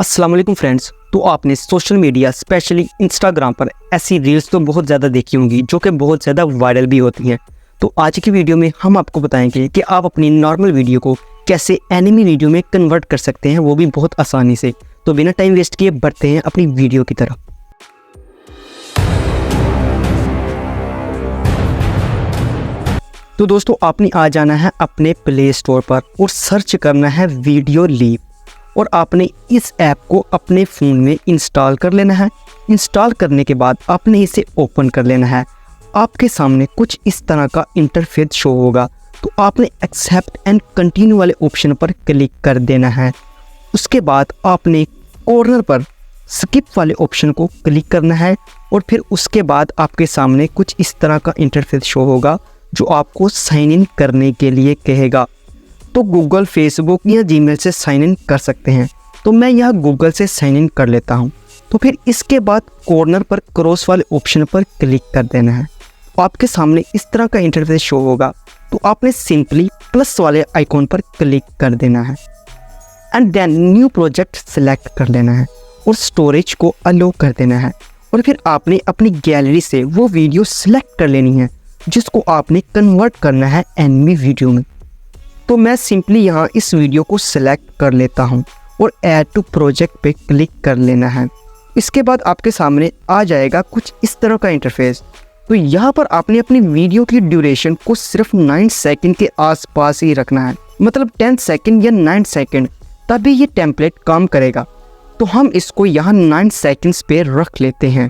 अस्सलाम वालेकुम फ्रेंड्स। तो आपने सोशल मीडिया स्पेशली इंस्टाग्राम पर ऐसी रील्स तो बहुत ज़्यादा देखी होंगी जो कि बहुत ज़्यादा वायरल भी होती हैं। तो आज की वीडियो में हम आपको बताएंगे कि आप अपनी नॉर्मल वीडियो को कैसे एनिमी वीडियो में कन्वर्ट कर सकते हैं, वो भी बहुत आसानी से। तो बिना टाइम वेस्ट किए बढ़ते हैं अपनी वीडियो की तरफ। तो दोस्तों आपने आ जाना है अपने प्ले स्टोर पर और सर्च करना है वीडियो लीप, और आपने इस ऐप को अपने फ़ोन में इंस्टॉल कर लेना है। इंस्टॉल करने के बाद आपने इसे ओपन कर लेना है। आपके सामने कुछ इस तरह का इंटरफेस शो होगा। तो आपने एक्सेप्ट एंड कंटिन्यू वाले ऑप्शन पर क्लिक कर देना है। उसके बाद आपने कॉर्नर पर स्किप वाले ऑप्शन को क्लिक करना है, और फिर उसके बाद आपके सामने कुछ इस तरह का इंटरफेस शो होगा जो आपको साइन इन करने के लिए कहेगा। तो गूगल, फेसबुक या जीमेल से साइन इन कर सकते हैं। तो मैं यह गूगल से साइन इन कर लेता हूं। तो फिर इसके बाद कॉर्नर पर क्रॉस वाले ऑप्शन पर क्लिक कर देना है। तो आपके सामने इस तरह का इंटरफेस शो होगा। तो आपने सिंपली प्लस वाले आइकॉन पर क्लिक कर देना है and then new project select कर लेना है और स्टोरेज को अलो कर देना है। और फिर आपने अपनी गैलरी से वो वीडियो सिलेक्ट कर लेनी है जिसको आपने कन्वर्ट करना है एनिमी वीडियो में। तो मैं सिंपली यहाँ इस वीडियो को सिलेक्ट कर लेता हूँ और ऐड टू प्रोजेक्ट पे क्लिक कर लेना है। इसके बाद आपके सामने आ जाएगा कुछ इस तरह का इंटरफेस। तो यहाँ पर आपने अपनी वीडियो की ड्यूरेशन को सिर्फ 9 सेकंड के आसपास ही रखना है, मतलब 10 सेकंड या 9 सेकंड, तभी ये टेम्पलेट काम करेगा। तो हम इसको यहाँ 9 सेकंड्स पे रख लेते हैं।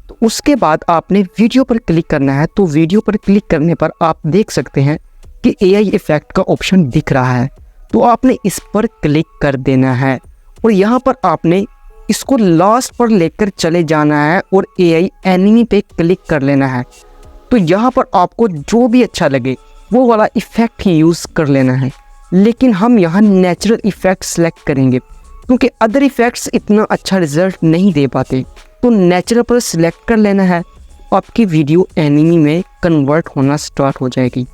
तो उसके बाद आपने वीडियो पर क्लिक करना है। तो वीडियो पर क्लिक करने पर आप देख सकते हैं कि AI इफेक्ट का ऑप्शन दिख रहा है। तो आपने इस पर क्लिक कर देना है और यहाँ पर आपने इसको लास्ट पर लेकर चले जाना है और AI एनिमी पे क्लिक कर लेना है। तो यहाँ पर आपको जो भी अच्छा लगे वो वाला इफेक्ट ही यूज़ कर लेना है, लेकिन हम यहाँ नेचुरल इफेक्ट सेलेक्ट करेंगे क्योंकि अदर इफेक्ट्स इतना अच्छा रिजल्ट नहीं दे पाते। तो नेचुरल पर सिलेक्ट कर लेना है। आपकी वीडियो एनिमी में कन्वर्ट होना स्टार्ट हो जाएगी।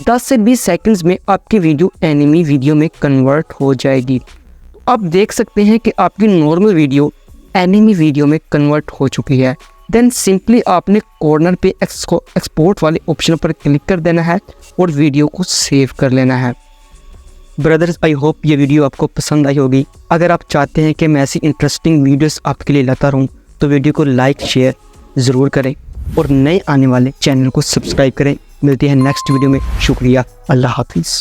10 से 20 सेकंड्स में आपकी वीडियो एनिमी वीडियो में कन्वर्ट हो जाएगी। तो आप देख सकते हैं कि आपकी नॉर्मल वीडियो एनिमी वीडियो में कन्वर्ट हो चुकी है। देन सिंपली आपने कॉर्नर पे एक्सपोर्ट वाले ऑप्शन पर क्लिक कर देना है और वीडियो को सेव कर लेना है। ब्रदर्स, आई होप ये वीडियो आपको पसंद आई होगी। अगर आप चाहते हैं कि मैं ऐसी इंटरेस्टिंग वीडियोस आपके लिए लाता रहूँ तो वीडियो को लाइक शेयर ज़रूर करें और नए आने वाले चैनल को सब्सक्राइब करें। मिलते हैं नेक्स्ट वीडियो में। शुक्रिया। अल्लाह हाफिज़।